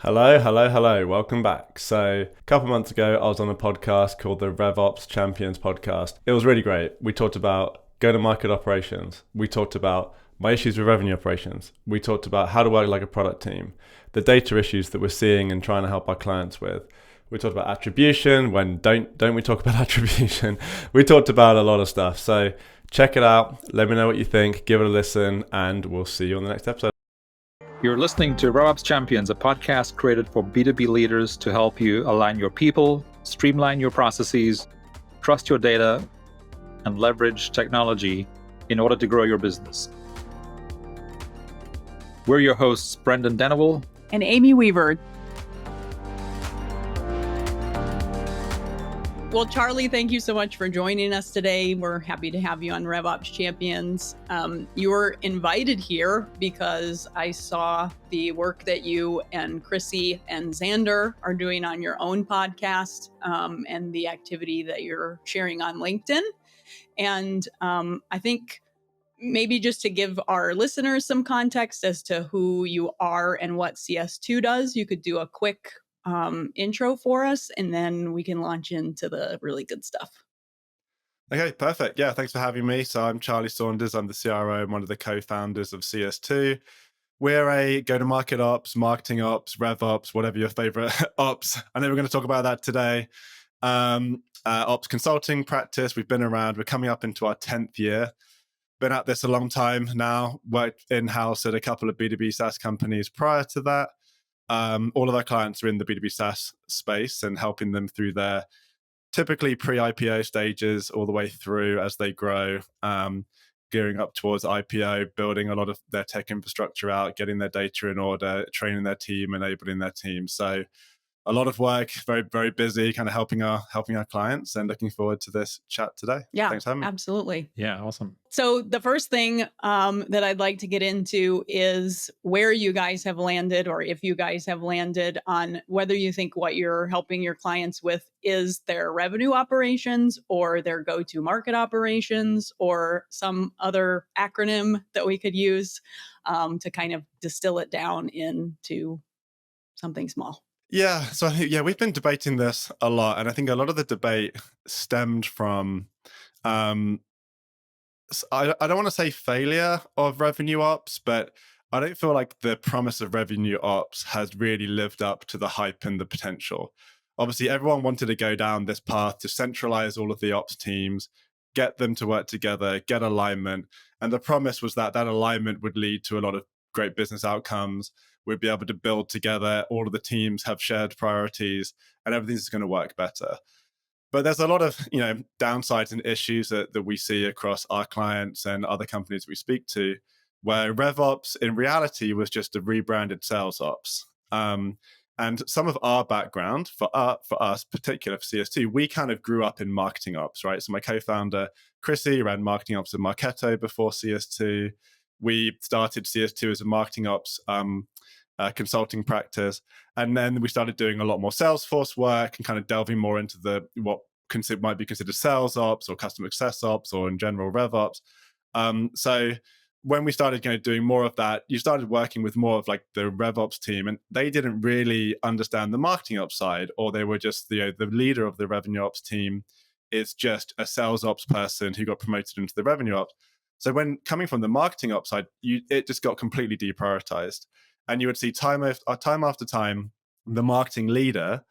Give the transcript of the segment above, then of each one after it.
Hello, hello, hello. Welcome back. So, a couple months ago, I was on a podcast called the RevOps Champions podcast. It was really great. We talked about go-to-market operations. We talked about my issues with revenue operations. We talked about how to work like a product team, the data issues that we're seeing and trying to help our clients with. We talked about attribution. When don't we talk about attribution? We talked about a lot of stuff. So, check it out. Let me know what you think. Give it a listen, and we'll see you on the next episode. You're listening to RevOps Champions, a podcast created for B2B leaders to help you align your people, streamline your processes, trust your data, and leverage technology in order to grow your business. We're your hosts, Brendan Denewell and Amy Weaver. Well, Charlie, thank you so much for joining us today. We're happy to have you on RevOps Champions. You were invited here because I saw the work that you and Chrissy and Xander are doing on your own podcast and the activity that you're sharing on LinkedIn. And I think maybe just to give our listeners some context as to who you are and what CS2 does, you could do a quick intro for us, and then we can launch into the really good stuff. Okay, perfect. Yeah, thanks for having me. So I'm Charlie Saunders. I'm the CRO and one of the co-founders of CS2. We're a go-to-market ops, marketing ops, RevOps, whatever your favorite ops. I know we're going to talk about that today. Ops consulting practice. We've been around. We're coming up into our 10th year. Been at this a long time now. Worked in-house at a couple of B2B SaaS companies prior to that. All of our clients are in the B2B SaaS space and helping them through their typically pre-IPO stages all the way through as they grow, gearing up towards IPO, building a lot of their tech infrastructure out, getting their data in order, training their team, enabling their team. So a lot of work, very, very busy, kind of helping our clients, and looking forward to this chat today. Yeah, thanks for having me. Absolutely. Yeah, awesome. So the first thing that I'd like to get into is where you guys have landed, or if you guys have landed on whether you think what you're helping your clients with is their revenue operations or their go-to-market operations or some other acronym that we could use to kind of distill it down into something small. Yeah, so I think, we've been debating this a lot, and I think a lot of the debate stemmed from I don't want to say failure of revenue ops, but I don't feel like the promise of revenue ops has really lived up to the hype and the potential. Obviously, everyone wanted to go down this path to centralize all of the ops teams, get them to work together, get alignment. And the promise was that alignment would lead to a lot of great business outcomes. We'd be able to build together, all of the teams have shared priorities, and everything's going to work better. But there's a lot of downsides and issues that we see across our clients and other companies we speak to, where RevOps in reality was just a rebranded sales ops. And some of our background for us, particular for CS2, we kind of grew up in marketing ops, right? So my co-founder Chrissy ran marketing ops at Marketo before CS2. We started CS2 as a marketing ops consulting practice, and then we started doing a lot more Salesforce work and kind of delving more into what might be considered sales ops or customer success ops or in general RevOps. So when we started doing more of that, you started working with more of like the RevOps team, and they didn't really understand the marketing ops side, or they were just the leader of the revenue ops team is just a sales ops person who got promoted into the revenue ops. So when coming from the marketing ops side, it just got completely deprioritized. And you would see time after time, the marketing leader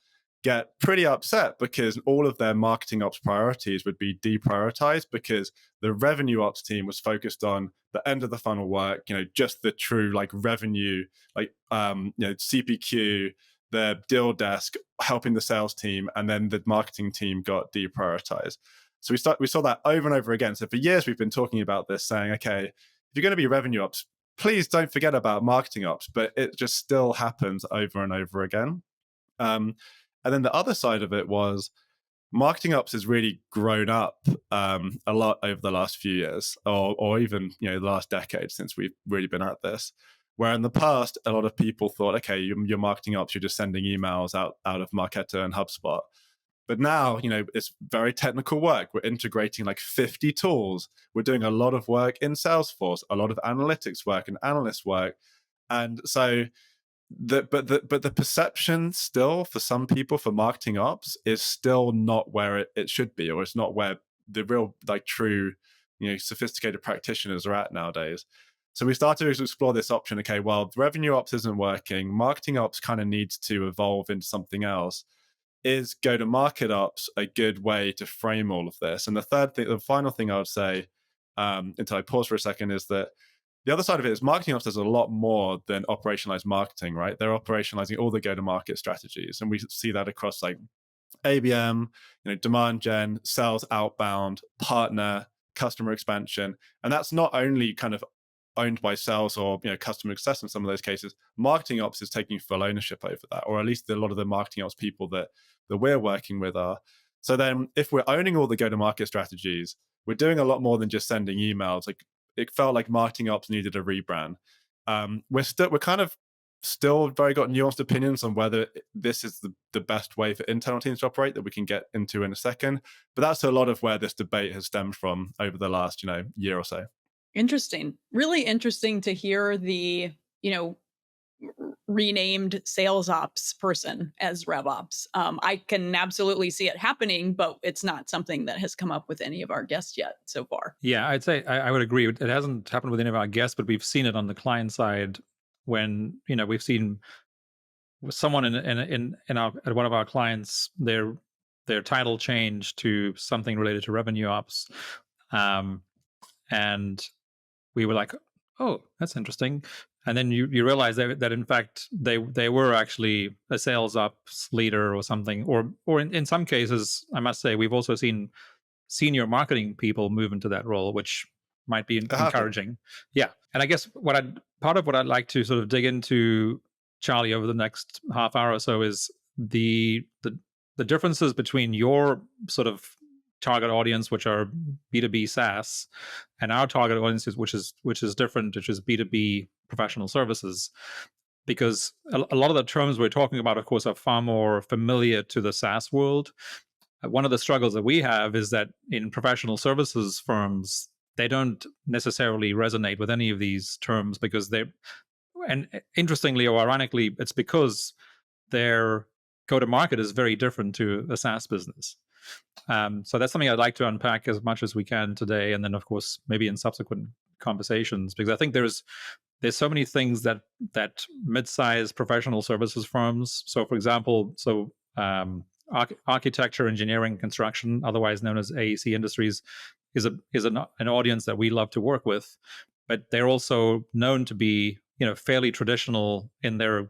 get pretty upset because all of their marketing ops priorities would be deprioritized because the revenue ops team was focused on the end of the funnel work, just the true like revenue, like CPQ, the deal desk, helping the sales team, and then the marketing team got deprioritized. So we saw that over and over again. So for years we've been talking about this, saying, okay, if you're going to be revenue ops, please don't forget about marketing ops, but it just still happens over and over again. And then the other side of it was marketing ops has really grown up a lot over the last few years, or even the last decade since we've really been at this. Where in the past, a lot of people thought, okay, you're marketing ops, you're just sending emails out of Marketo and HubSpot. But now, it's very technical work. We're integrating like 50 tools. We're doing a lot of work in Salesforce, a lot of analytics work and analyst work. And so the perception still for some people for marketing ops is still not where it should be, or it's not where the real like true sophisticated practitioners are at nowadays. So we started to explore this option. Okay, well, revenue ops isn't working, marketing ops kind of needs to evolve into something else. Is go to market ops a good way to frame all of this? And the final thing I would say, until I pause for a second, is that the other side of it is marketing ops does a lot more than operationalized marketing, right? They're operationalizing all the go-to-market strategies. And we see that across like ABM, demand gen, sales outbound, partner, customer expansion. And that's not only kind of owned by sales or customer success in some of those cases. Marketing ops is taking full ownership over that, or at least a lot of the marketing ops people that we're working with are. So then if we're owning all the go-to-market strategies, we're doing a lot more than just sending emails. Like, it felt like marketing ops needed a rebrand. We're kind of still very got nuanced opinions on whether this is the best way for internal teams to operate, that we can get into in a second. But that's a lot of where this debate has stemmed from over the last year or so. Interesting. Really interesting to hear the renamed sales ops person as RevOps. I can absolutely see it happening, but it's not something that has come up with any of our guests yet so far. Yeah, I'd say I would agree. It hasn't happened with any of our guests, but we've seen it on the client side when we've seen someone at one of our clients, their title changed to something related to revenue ops, and we were like, oh, that's interesting. And then you realize that in fact they were actually a sales ops leader or something, or in some cases, I must say, we've also seen senior marketing people move into that role, which might be encouraging. Yeah, and I guess part of what I'd like to sort of dig into, Charlie, over the next half hour or so is the differences between your sort of target audience, which are B2B SaaS, and our target audiences, which is different, which is B2B professional services. Because a lot of the terms we're talking about, of course, are far more familiar to the SaaS world. One of the struggles that we have is that in professional services firms, they don't necessarily resonate with any of these terms because and interestingly or ironically, it's because their go-to-market is very different to a SaaS business. So that's something I'd like to unpack as much as we can today, and then of course maybe in subsequent conversations, because I think there's so many things that mid-sized professional services firms. So for example, architecture, engineering, construction, otherwise known as AEC industries, is an audience that we love to work with, but they're also known to be fairly traditional in their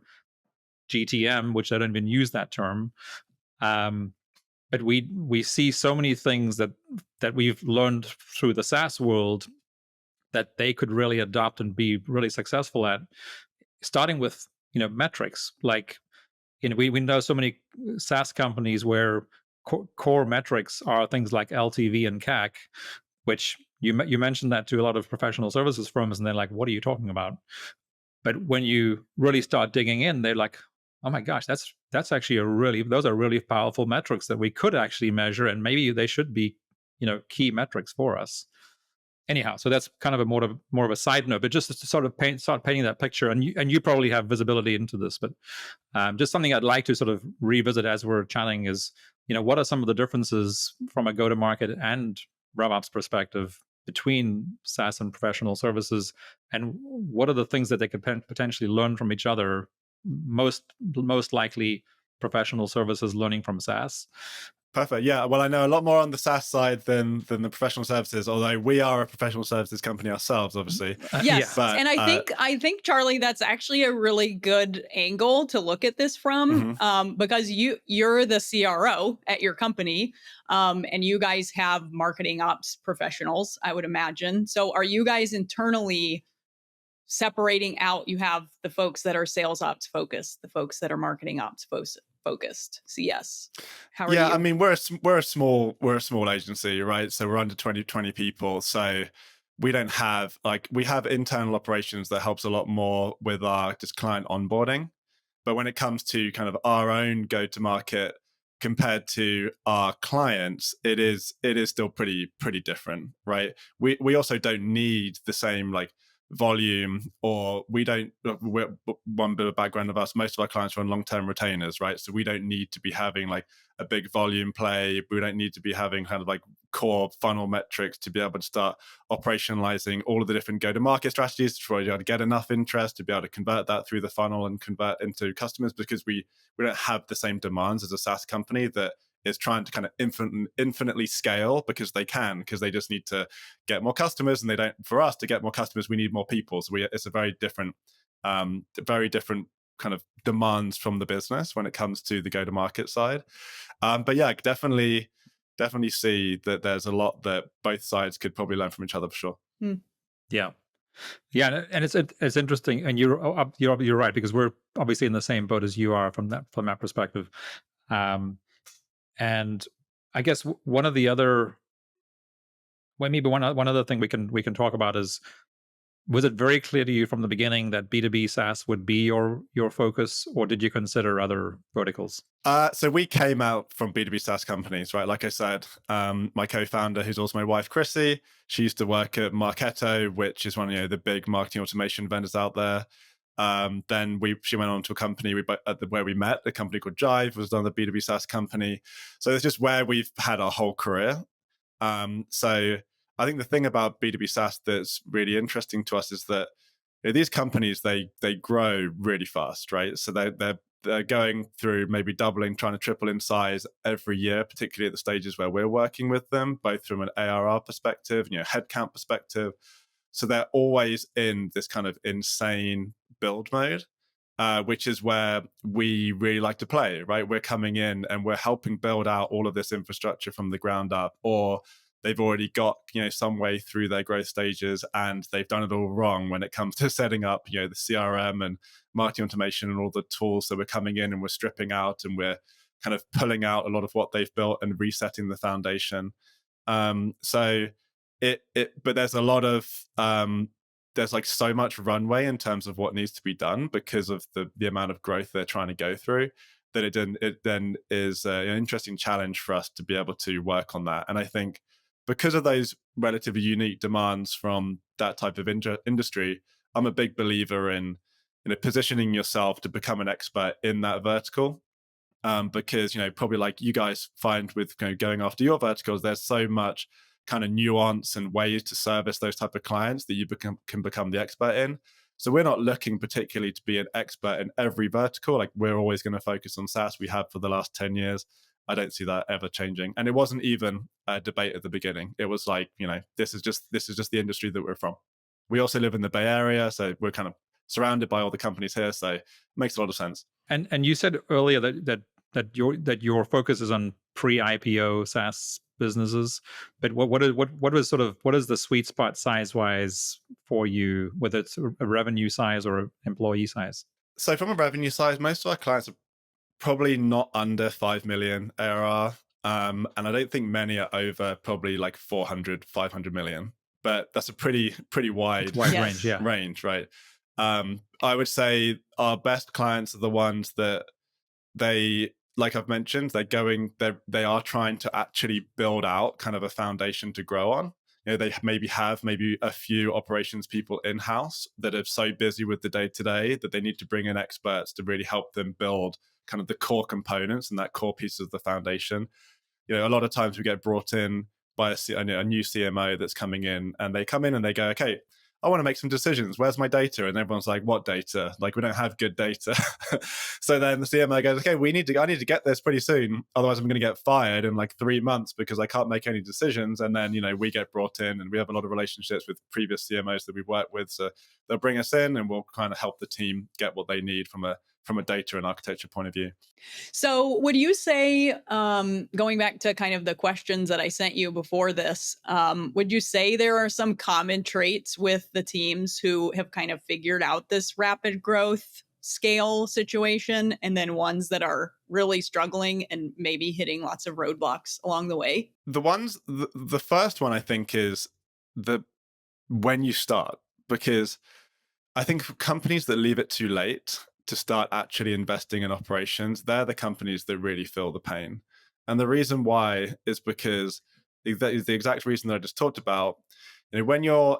GTM, which I don't even use that term. But we see so many things that we've learned through the SaaS world that they could really adopt and be really successful at, starting with metrics. Like we know so many SaaS companies where core metrics are things like LTV and CAC, which you mentioned that to a lot of professional services firms, and they're like, "What are you talking about?" But when you really start digging in, they're like, oh my gosh, that's actually those are really powerful metrics that we could actually measure, and maybe they should be, key metrics for us. Anyhow, so that's kind of a more of a side note, but just to sort of start painting that picture, and you probably have visibility into this, but just something I'd like to sort of revisit as we're chatting is, what are some of the differences from a go-to-market and RevOps perspective between SaaS and professional services, and what are the things that they could potentially learn from each other? Most likely professional services learning from SaaS. Perfect. Yeah. Well, I know a lot more on the SaaS side than the professional services, although we are a professional services company ourselves, obviously. Yes. But, and I think, Charlie, that's actually a really good angle to look at this from, because you're the CRO at your company, and you guys have marketing ops professionals, I would imagine. So are you guys internally separating out? You have the folks that are sales ops focused, the folks that are marketing ops focused. CS. How are you? I mean, we're a small agency, right? So we're under 20 people. So we don't have we have internal operations that helps a lot more with our just client onboarding. But when it comes to kind of our own go-to-market compared to our clients, it is still pretty different, right? We also don't need the same volume, or we're one bit of background of us, most of our clients are on long-term retainers, right? So we don't need to be having like a big volume play. We don't need to be having kind of like core funnel metrics to be able to start operationalizing all of the different go-to-market strategies to try to get enough interest to be able to convert that through the funnel and convert into customers, because we don't have the same demands as a SaaS company that is trying to kind of infinitely scale, because they just need to get more customers, and they don't. For us to get more customers, we need more people. So it's a very different kind of demands from the business when it comes to the go-to-market side. But yeah, definitely see that there's a lot that both sides could probably learn from each other for sure. Yeah, and it's interesting, and you're right, because we're obviously in the same boat as you are from that perspective. And I guess one other thing we can talk about is, was it very clear to you from the beginning that B2B SaaS would be your focus, or did you consider other verticals? So we came out from B2B SaaS companies, right? Like I said, my co-founder, who's also my wife, Chrissy, she used to work at Marketo, which is one of the big marketing automation vendors out there. Then she went on to a company where we met, a company called Jive, was another B2B SaaS company. So it's just where we've had our whole career. So I think the thing about B2B SaaS that's really interesting to us is that these companies, they grow really fast, right? So they're going through maybe doubling, trying to triple in size every year, particularly at the stages where we're working with them, both from an ARR perspective, headcount perspective. So they're always in this kind of insane build mode, which is where we really like to play, right? We're coming in and we're helping build out all of this infrastructure from the ground up, or they've already got some way through their growth stages and they've done it all wrong when it comes to setting up the CRM and marketing automation and all the tools. So we're coming in and we're stripping out and we're kind of pulling out a lot of what they've built and resetting the foundation. But there's a lot of there's like so much runway in terms of what needs to be done because of the amount of growth they're trying to go through, that it then is an interesting challenge for us to be able to work on that. And I think because of those relatively unique demands from that type of industry, I'm a big believer in positioning yourself to become an expert in that vertical. Because probably like you guys find with going after your verticals, there's so much kind of nuance and ways to service those type of clients that you can become the expert in. So we're not looking particularly to be an expert in every vertical. Like, we're always going to focus on SaaS. We have for the last 10 years. I don't see that ever changing. And it wasn't even a debate at the beginning. It was like, this is just the industry that we're from. We also live in the Bay Area, so we're kind of surrounded by all the companies here. So it makes a lot of sense. And you said earlier that your focus is on pre-IPO SaaS businesses, but what is the sweet spot size wise for you, whether it's a revenue size or employee size? So from a revenue size, most of our clients are probably not under 5 million ARR, and I don't think many are over probably like 400, 500 million. But that's a pretty wide range, yeah. Range, right? I would say our best clients are the ones that they, like I've mentioned, they are trying to actually build out kind of a foundation to grow on. They have a few operations people in-house that are so busy with the day-to-day that they need to bring in experts to really help them build kind of the core components and that core piece of the foundation. A lot of times we get brought in by a new CMO that's coming in, and they come in and they go, okay, I want to make some decisions. Where's my data? And everyone's like, what data? Like, we don't have good data. So then the CMO goes, okay, I need to get this pretty soon. Otherwise I'm going to get fired in like 3 months because I can't make any decisions. And then, we get brought in, and we have a lot of relationships with previous CMOs that we've worked with. So they'll bring us in and we'll kind of help the team get what they need from a data and architecture point of view. So would you say, going back to kind of the questions that I sent you before this, would you say there are some common traits with the teams who have kind of figured out this rapid growth scale situation, and then ones that are really struggling and maybe hitting lots of roadblocks along the way? The first one I think is when you start, because I think companies that leave it too late to start actually investing in operations, they're the companies that really feel the pain. And the reason why is because that is the exact reason that I just talked about. When you're,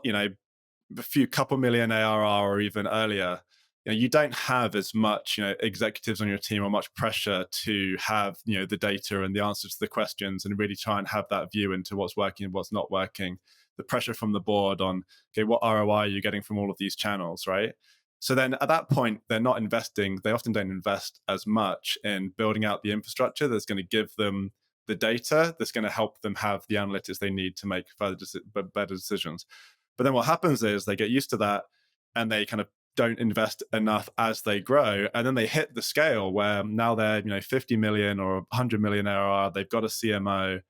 a few couple million ARR or even earlier, you don't have as much, executives on your team or much pressure to have, the data and the answers to the questions and really try and have that view into what's working and what's not working. The pressure from the board on, okay, what ROI are you getting from all of these channels, right? So then at that point, they're not investing. They often don't invest as much in building out the infrastructure that's going to give them the data that's going to help them have the analytics they need to make better decisions. But then what happens is they get used to that and they kind of don't invest enough as they grow. And then they hit the scale where now they're, 50 million or 100 million ARR, they've got a CMO,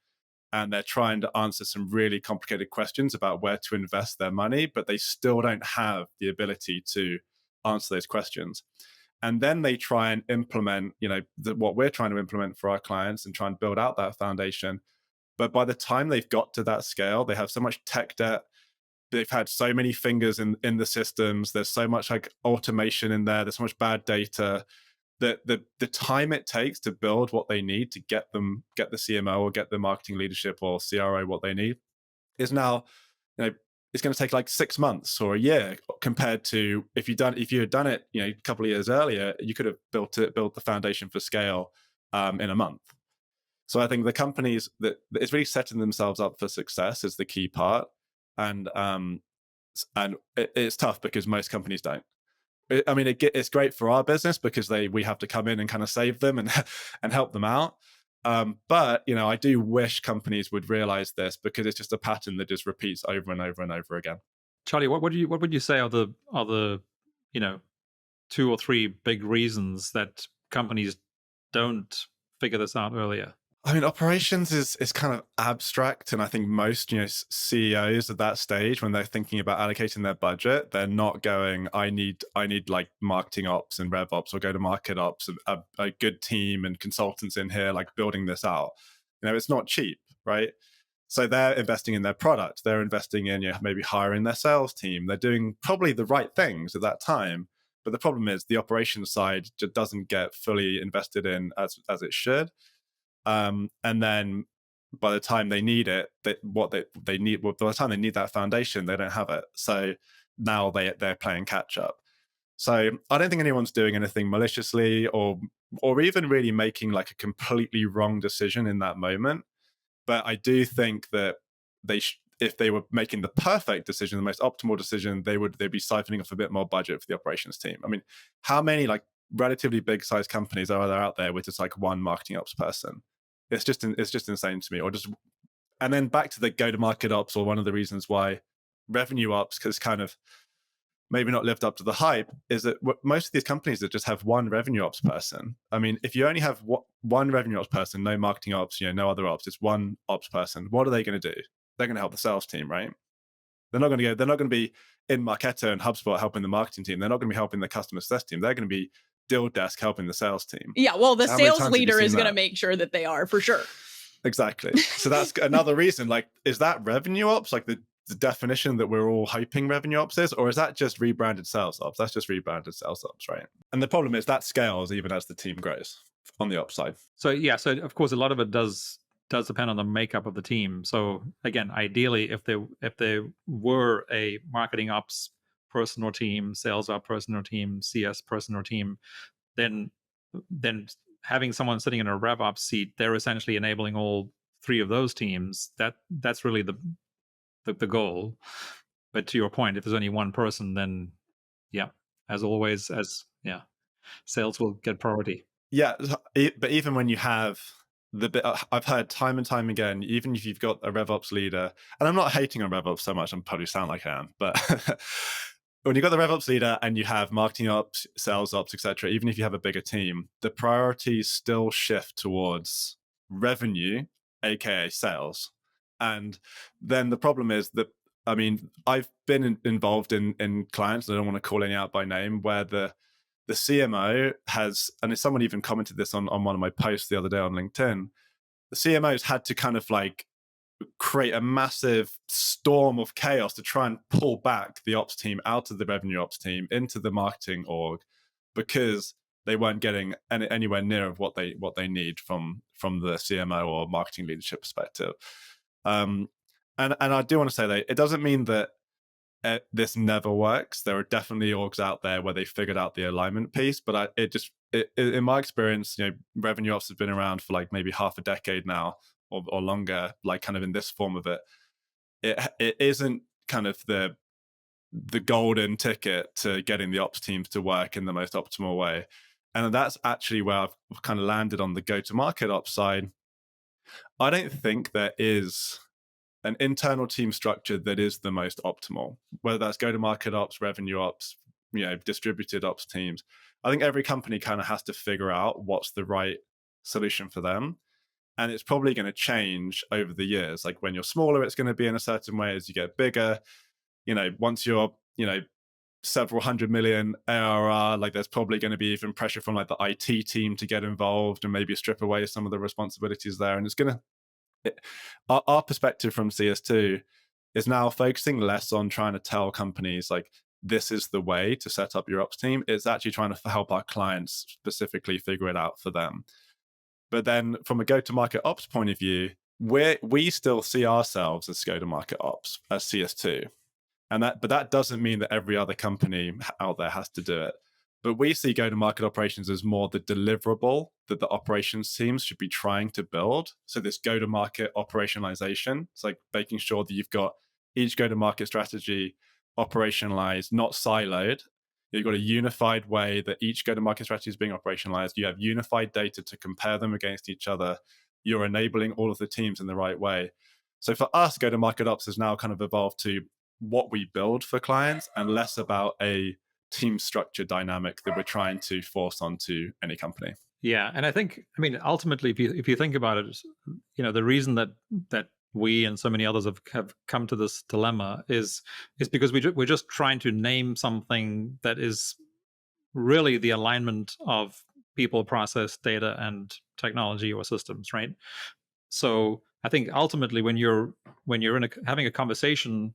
and they're trying to answer some really complicated questions about where to invest their money, but they still don't have the ability to answer those questions. And then they try and implement, what we're trying to implement for our clients and try and build out that foundation. But by the time they've got to that scale, they have so much tech debt. They've had so many fingers in the systems. There's so much like automation in there. There's so much bad data that the time it takes to build what they need to get the CMO or get the marketing leadership or CRO what they need is now, it's going to take like 6 months or a year compared to if you had done it, a couple of years earlier, you could have built the foundation for scale in a month. So I think the companies that it's really setting themselves up for success is the key part. And it's tough because most companies don't. I mean, it's great for our business because we have to come in and kind of save them and help them out. But I do wish companies would realize this because it's just a pattern that just repeats over and over and over again. Charlie, what would you say are the 2 or 3 big reasons that companies don't figure this out earlier? I mean, operations is kind of abstract, and I think most CEOs at that stage, when they're thinking about allocating their budget, they're not going, I need like marketing ops and RevOps or go to market ops and a good team and consultants in here like building this out. It's not cheap, right? So they're investing in their product. They're investing in maybe hiring their sales team. They're doing probably the right things at that time. But the problem is the operations side just doesn't get fully invested in as it should. And then by the time they need it, by the time they need that foundation, they don't have it. So now they're playing catch up. So I don't think anyone's doing anything maliciously or even really making like a completely wrong decision in that moment. But I do think that if they were making the perfect decision, the most optimal decision, they'd be siphoning off a bit more budget for the operations team. I mean, how many like relatively big size companies are there out there with just like one marketing ops person? It's just insane to me. And then back to the go to market ops, or one of the reasons why revenue ops has kind of maybe not lived up to the hype is that most of these companies that just have one revenue ops person. I mean, if you only have one revenue ops person, no marketing ops, no other ops, it's one ops person. What are they going to do? They're going to help the sales team, right? They're not going to be in Marketo and HubSpot helping the marketing team. They're not going to be helping the customer success team. They're going to be deal desk helping the sales team. Yeah, well, the sales leader is going to make sure that they are, for sure. Exactly. So that's another reason. Like, is that revenue ops? Like the definition that we're all hoping revenue ops is, or is that just rebranded sales ops? That's just rebranded sales ops, right? And the problem is that scales even as the team grows on the ops side. So of course a lot of it does depend on the makeup of the team. So again, ideally, if there were a marketing ops person or team, sales ops person or team, CS person or team, then having someone sitting in a RevOps seat, they're essentially enabling all 3 of those teams. That's really the goal. But to your point, if there's only one person, then as always, sales will get priority. Yeah, but even when you have I've heard time and time again, even if you've got a RevOps leader, and I'm not hating on RevOps so much, I'm probably sound like I am, but when you've got the RevOps leader and you have marketing ops, sales ops, etc., even if you have a bigger team, the priorities still shift towards revenue, aka sales. And then the problem is that, I mean, I've been involved in clients, I don't want to call any out by name, where the CMO has, and someone even commented this on one of my posts the other day on LinkedIn, the CMO's had to kind of like create a massive storm of chaos to try and pull back the ops team out of the revenue ops team into the marketing org because they weren't getting anywhere near of what they need from the CMO or marketing leadership perspective. And I do want to say that it doesn't mean that this never works. There are definitely orgs out there where they figured out the alignment piece, but in my experience, revenue ops has been around for like maybe half a decade now, or longer, like kind of in this form of it. It isn't kind of the golden ticket to getting the ops teams to work in the most optimal way. And that's actually where I've kind of landed on the go-to-market ops side. I don't think there is an internal team structure that is the most optimal, whether that's go-to-market ops, revenue ops, distributed ops teams. I think every company kind of has to figure out what's the right solution for them. And it's probably going to change over the years. Like when you're smaller, it's going to be in a certain way. As you get bigger, once you're, several hundred million ARR, like there's probably going to be even pressure from like the IT team to get involved and maybe strip away some of the responsibilities there. And it's going to, our perspective from CS2 is now focusing less on trying to tell companies like, this is the way to set up your ops team. It's actually trying to help our clients specifically figure it out for them. But then from a go-to-market ops point of view, we still see ourselves as go-to-market ops, as CS2. But that doesn't mean that every other company out there has to do it. But we see go-to-market operations as more the deliverable that the operations teams should be trying to build. So this go-to-market operationalization, it's like making sure that you've got each go-to-market strategy operationalized, not siloed. You've got a unified way that each go-to-market strategy is being operationalized. You have unified data to compare them against each other. You're enabling all of the teams in the right way. So for us, go-to-market ops has now kind of evolved to what we build for clients and less about a team structure dynamic that we're trying to force onto any company. Yeah, and I think, ultimately, if you think about it, the reason that we and so many others have come to this dilemma is because we're just trying to name something that is really the alignment of people, process, data, and technology or systems, right? So I think ultimately, when you're having a conversation,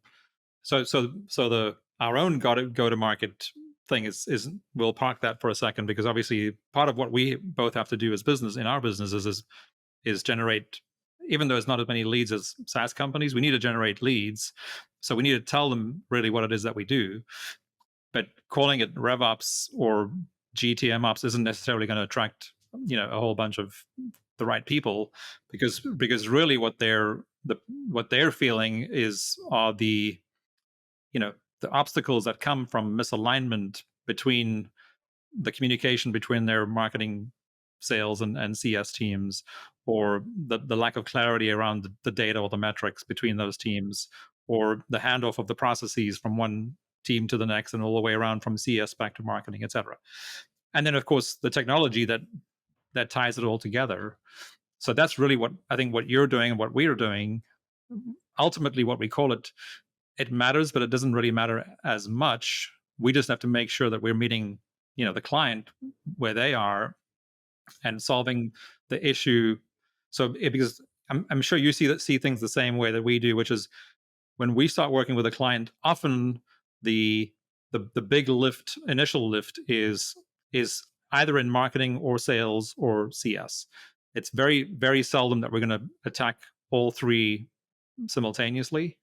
our own go to market thing is we'll park that for a second, because obviously part of what we both have to do as business in our businesses is generate, even though it's not as many leads as SaaS companies, we need to generate leads. So we need to tell them really what it is that we do. But calling it RevOps or GTM Ops isn't necessarily going to attract a whole bunch of the right people, because really what they're feeling are the the obstacles that come from misalignment between the communication between their marketing, sales, and CS teams, or the lack of clarity around the data or the metrics between those teams, or the handoff of the processes from one team to the next and all the way around from CS back to marketing, etc. And then, of course, the technology that ties it all together. So that's really what I think what you're doing and what we're doing. Ultimately, what we call it matters, but it doesn't really matter as much. We just have to make sure that we're meeting, the client where they are and solving the issue. So because I'm sure you see things the same way that we do, which is when we start working with a client, often the big initial lift is either in marketing or sales or CS. It's very, very seldom that we're going to attack all three simultaneously.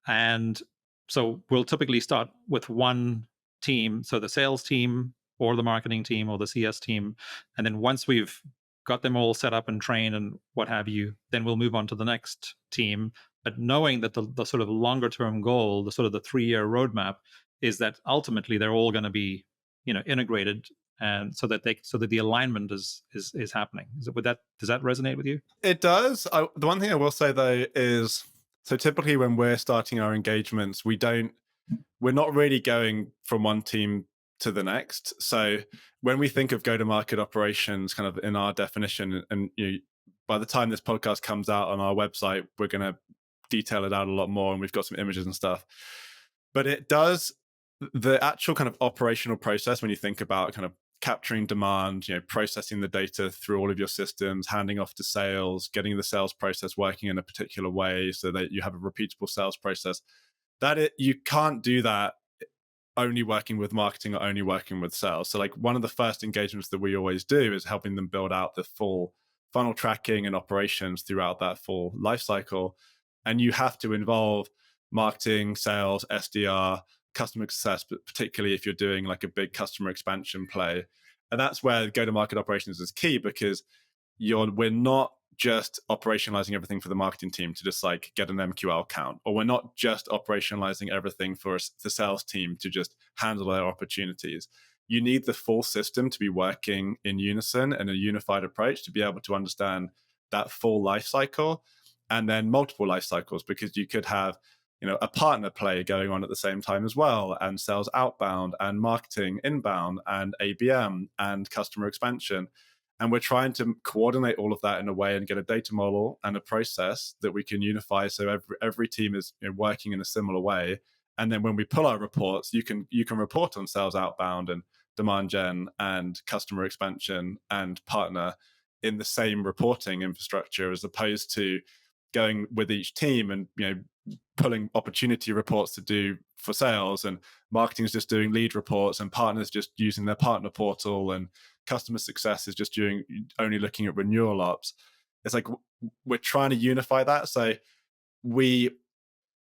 And so we'll typically start with one team, so the sales team or the marketing team or the CS team. And then once we've got them all set up and trained and what have you, then we'll move on to the next team. But knowing that the sort of longer term goal, the sort of the 3-year roadmap, is that ultimately they're all going to be, integrated, and so that the alignment is happening. Does that resonate with you? It does. The one thing I will say though is, so typically when we're starting our engagements, we're not really going from one team to the next. So when we think of go-to-market operations, kind of in our definition, and by the time this podcast comes out on our website, we're going to detail it out a lot more, and we've got some images and stuff. But it does, the actual kind of operational process, when you think about kind of capturing demand, processing the data through all of your systems, handing off to sales, getting the sales process working in a particular way so that you have a repeatable sales process, you can't do that only working with marketing or only working with sales. So like one of the first engagements that we always do is helping them build out the full funnel tracking and operations throughout that full life cycle. And you have to involve marketing, sales, SDR, customer success, but particularly if you're doing like a big customer expansion play. And that's where go-to-market operations is key, because we're not just operationalizing everything for the marketing team to just like get an MQL count, or we're not just operationalizing everything for the sales team to just handle their opportunities. You need the full system to be working in unison and a unified approach to be able to understand that full life cycle, and then multiple life cycles, because you could have a partner play going on at the same time as well, and sales outbound and marketing inbound and ABM and customer expansion. And we're trying to coordinate all of that in a way and get a data model and a process that we can unify, so every team is working in a similar way. And then when we pull our reports, you can report on sales outbound and demand gen and customer expansion and partner in the same reporting infrastructure, as opposed to going with each team and pulling opportunity reports to do for sales, and marketing is just doing lead reports, and partners just using their partner portal, and customer success is just only looking at renewal ops. It's like we're trying to unify that. So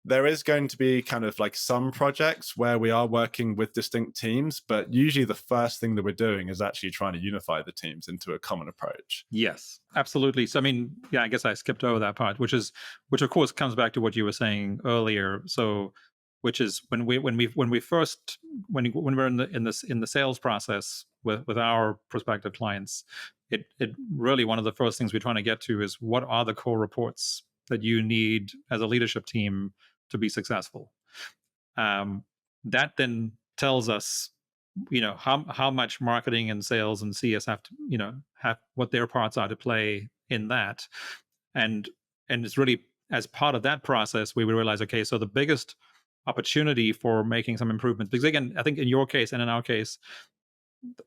there is going to be kind of like some projects where we are working with distinct teams, but usually the first thing that we're doing is actually trying to unify the teams into a common approach. Yes, absolutely. So, I mean, yeah, I guess I skipped over that part, which of course comes back to what you were saying earlier. So, which is when we're in the sales process with our prospective clients, it really, one of the first things we're trying to get to is, what are the core reports that you need as a leadership team to be successful? That then tells us, how much marketing and sales and CS have to, have what their parts are to play in that. And it's really as part of that process we realize, okay, so the biggest opportunity for making some improvements, because again, I think in your case and in our case,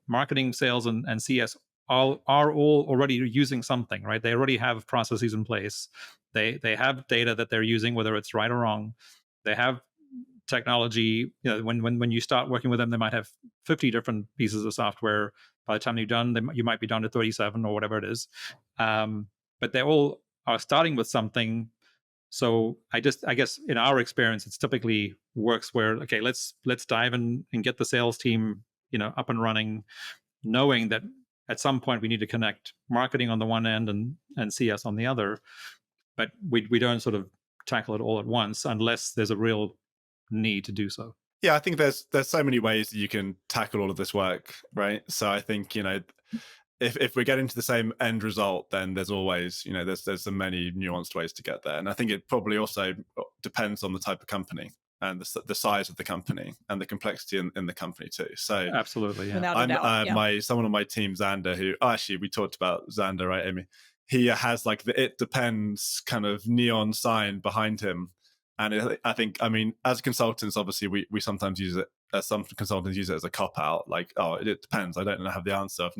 marketing, sales, and CS are all already using something, right? They already have processes in place. They have data that they're using, whether it's right or wrong. They have technology. When you start working with them, they might have 50 different pieces of software. By the time you're done, you might be down to 37 or whatever it is. But they all are starting with something. So I guess in our experience, it's typically works where, okay, let's dive in and get the sales team, up and running, knowing that at some point we need to connect marketing on the one end and CS on the other. But we don't sort of tackle it all at once unless there's a real need to do so. Yeah, I think there's so many ways that you can tackle all of this work, right? So I think if we're getting to the same end result, then there's always there's so many nuanced ways to get there. And I think it probably also depends on the type of company and the size of the company and the complexity in the company too. So absolutely, yeah. Without a doubt, someone on my team, Xander, who actually we talked about Xander, right, Amy? He has like the "it depends" kind of neon sign behind him. And I think, as consultants, obviously we sometimes use it. Some consultants use it as a cop out, like, oh, it depends. I don't have the answer.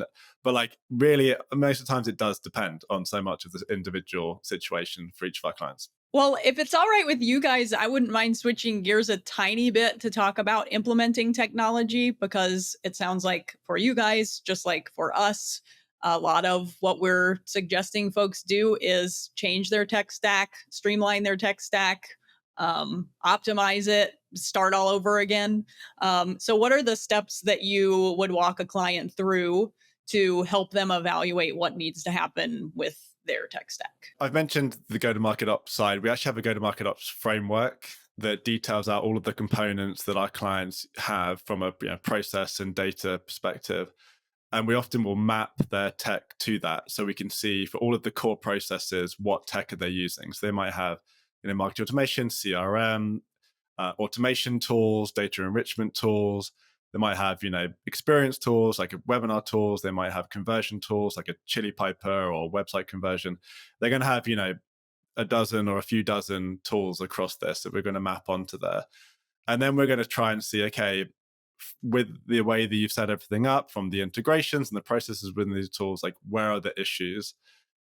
But like, really, most of the times it does depend on so much of the individual situation for each of our clients. Well, if it's all right with you guys, I wouldn't mind switching gears a tiny bit to talk about implementing technology, because it sounds like for you guys, just like for us, a lot of what we're suggesting folks do is change their tech stack, streamline their tech stack, optimize it, start all over again. So what are the steps that you would walk a client through to help them evaluate what needs to happen with their tech stack? I've mentioned the go-to-market ops side. We actually have a go-to-market ops framework that details out all of the components that our clients have from a process and data perspective. And we often will map their tech to that, so we can see for all of the core processes, what tech are they using. So they might have marketing automation, CRM, automation tools, data enrichment tools. They might have, experience tools like webinar tools. They might have conversion tools like a Chili Piper or website conversion. They're going to have, a dozen or a few dozen tools across this that we're going to map onto there. And then we're going to try and see, okay, with the way that you've set everything up, from the integrations and the processes within these tools, like, where are the issues?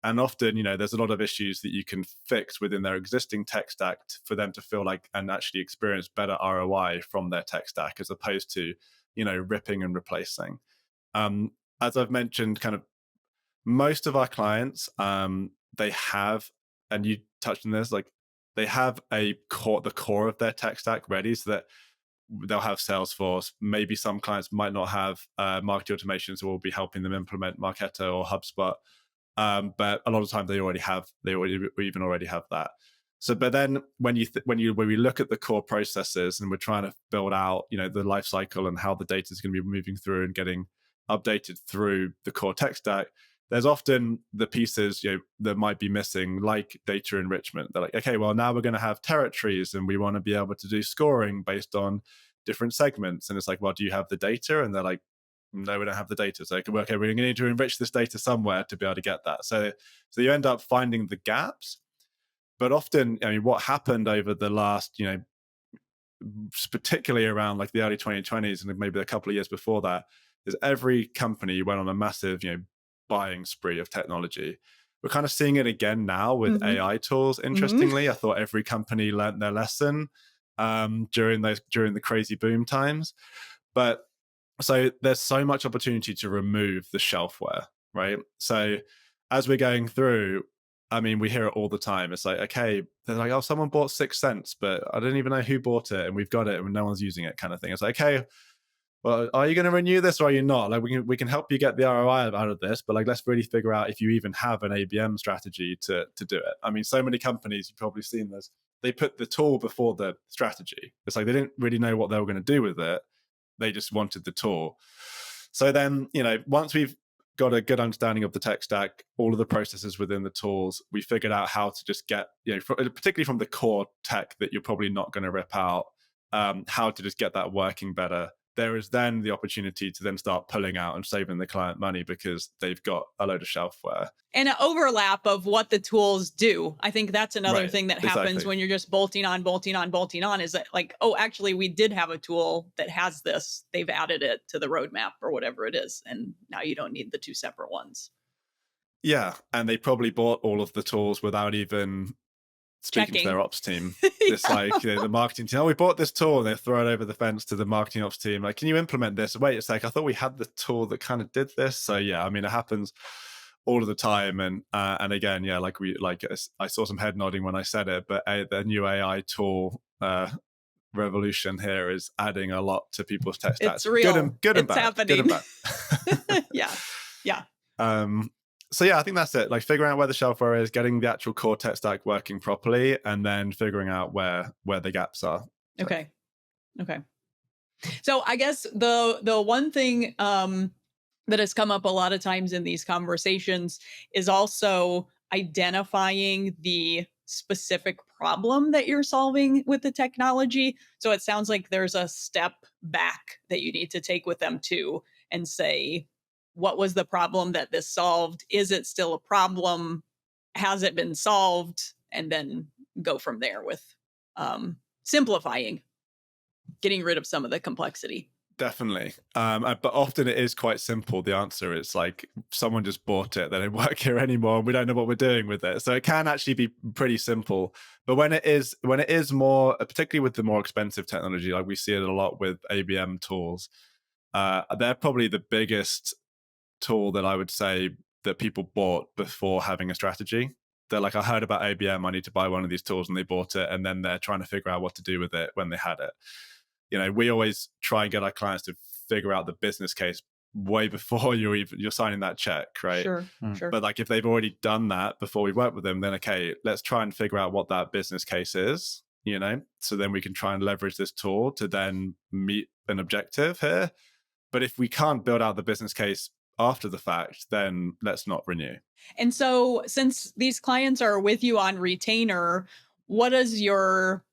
And often, there's a lot of issues that you can fix within their existing tech stack for them to feel like and actually experience better ROI from their tech stack, as opposed to, ripping and replacing. As I've mentioned, kind of most of our clients, they have, and you touched on this, like, they have the core of their tech stack ready, so that they'll have Salesforce. Maybe some clients might not have marketing automation, so we'll be helping them implement Marketo or HubSpot. But a lot of the time they already have that. So, but then when we look at the core processes and we're trying to build out, the life cycle and how the data is going to be moving through and getting updated through the core tech stack, there's often the pieces that might be missing, like data enrichment. They're like, okay, well, now we're going to have territories and we want to be able to do scoring based on different segments. And it's like, well, do you have the data? And they're like, no, we don't have the data. So, okay, we're going to need to enrich this data somewhere to be able to get that. So you end up finding the gaps. But often, what happened over the last, particularly around like the early 2020s and maybe a couple of years before that, is every company went on a massive, buying spree of technology. We're kind of seeing it again now with AI tools. Interestingly, I thought every company learned their lesson during the crazy boom times. But so there's so much opportunity to remove the shelfware, right? So as we're going through, we hear it all the time. It's like, okay, they're like, oh, someone bought 6 cents, but I didn't even know who bought it, and we've got it, and no one's using it, kind of thing. It's like, okay, well, are you going to renew this or are you not? Like, we can help you get the ROI out of this, but like, let's really figure out if you even have an ABM strategy to do it. So many companies, you've probably seen this, they put the tool before the strategy. It's like they didn't really know what they were going to do with it. They just wanted the tool. So then, once we've got a good understanding of the tech stack, all of the processes within the tools, we figured out how to just get, particularly from the core tech that you're probably not going to rip out, how to just get that working better. There is then the opportunity to then start pulling out and saving the client money because they've got a load of shelfware. And an overlap of what the tools do. I think that's another thing that happens when you're just bolting on, is that like, oh, actually, we did have a tool that has this. They've added it to the roadmap or whatever it is. And now you don't need the 2 separate ones. Yeah. And they probably bought all of the tools without even speaking to their ops team. It's like the marketing team, oh, we bought this tool, and they throw it over the fence to the marketing ops team. Like, can you implement this? Wait, it's like, I thought we had the tool that kind of did this. So yeah, it happens all of the time. And again, yeah, I saw some head nodding when I said it, but the new AI tool revolution here is adding a lot to people's tech stacks. It's real. Good and it's bad. Happening. Good and bad. Yeah. So yeah, I think that's it. Like, figuring out where the shelfware is, getting the actual core tech stack working properly, and then figuring out where the gaps are. So. Okay. So I guess the one thing that has come up a lot of times in these conversations is also identifying the specific problem that you're solving with the technology. So it sounds like there's a step back that you need to take with them too, and say, what was the problem that this solved? Is it still a problem? Has it been solved? And then go from there with simplifying, getting rid of some of the complexity. Definitely. But often it is quite simple. The answer is like, someone just bought it, they don't work here anymore, and we don't know what we're doing with it. So it can actually be pretty simple. But when it is more, particularly with the more expensive technology, like we see it a lot with ABM tools, they're probably the biggest tool that I would say that people bought before having a strategy. They're like, I heard about ABM, I need to buy one of these tools, and they bought it, and then they're trying to figure out what to do with it when they had it. We always try and get our clients to figure out the business case way before you're signing that check, right? Sure. But like, if they've already done that before we work with them, then okay, let's try and figure out what that business case is, so then we can try and leverage this tool to then meet an objective here. But if we can't build out the business case after the fact, then let's not renew. And so, since these clients are with you on retainer, what does your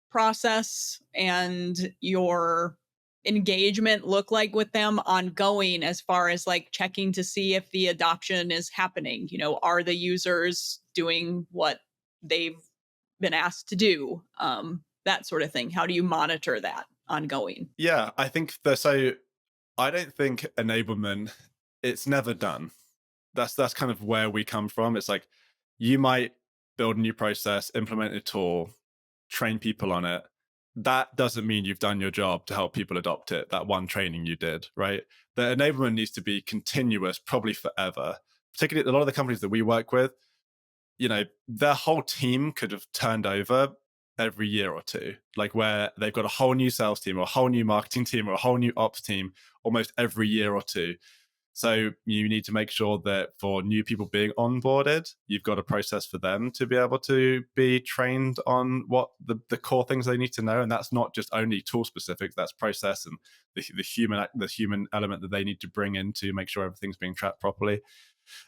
process and your engagement look like with them ongoing, as far as like checking to see if the adoption is happening? Are the users doing what they've been asked to do? That sort of thing. How do you monitor that ongoing? Yeah, I think I don't think enablement, it's never done. That's kind of where we come from. It's like, you might build a new process, implement a tool, train people on it. That doesn't mean you've done your job to help people adopt it, that one training you did, right? The enablement needs to be continuous, probably forever. Particularly a lot of the companies that we work with, their whole team could have turned over every year or two, like where they've got a whole new sales team or a whole new marketing team or a whole new ops team almost every year or two. So you need to make sure that for new people being onboarded, you've got a process for them to be able to be trained on what the core things they need to know. And that's not just only tool specific, that's process and the human element that they need to bring in to make sure everything's being tracked properly.